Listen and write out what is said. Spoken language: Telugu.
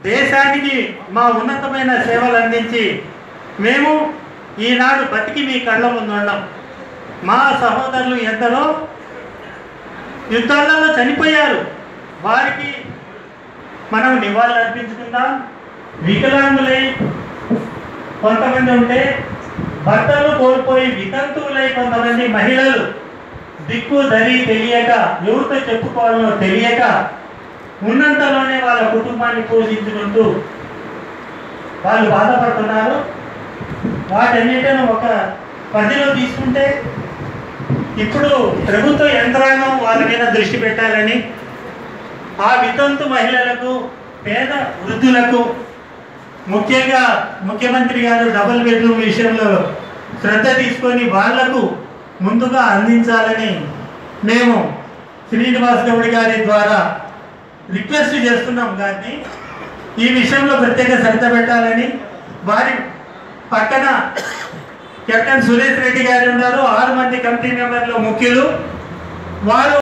దేశానికి మా ఉన్నతమైన సేవలు అందించి మేము ఈనాడు బతికి మీ కళ్ళ ముందు ఉన్నాం. మా సహోదరులు ఎందరో యుద్ధాలలో చనిపోయారు. వారికి మనం నివాళులు అర్పించుకుందాం. వికలాంగులై కొంతమంది ఉంటే, భర్తలు కోల్పోయి వితంతువులై కొంతమంది మహిళలు దిక్కు దరి తెలియక, ఎవరితో చెప్పుకోవాలో తెలియక ఉన్నంతలోనే వాళ్ళ కుటుంబాన్ని పోషించుకుంటూ వాళ్ళు బాధపడుతున్నారు. వాటన్నిటిని ఒక పరిధిలో తీసుకుంటే ఇప్పుడు ప్రభుత్వ యంత్రాంగం వాళ్ళ మీద దృష్టి పెట్టాలని, ఆ వితంతు మహిళలకు, పేద వృద్ధులకు, ముఖ్యంగా ముఖ్యమంత్రి గారు డబుల్ బెడ్రూమ్ విషయంలో శ్రద్ధ తీసుకొని వాళ్లకు ముందుగా అందించాలని మేము శ్రీనివాస్ గౌడ్ గారి ద్వారా రిక్వెస్ట్ చేస్తున్నాం. కానీ ఈ విషయంలో ప్రత్యేక శ్రద్ధ పెట్టాలని, వారి పక్కన కెప్టెన్ సురేష్ రెడ్డి గారు ఉన్నారు, 6 మంది కమిటీ మెంబర్లు ముఖ్యులు. వారు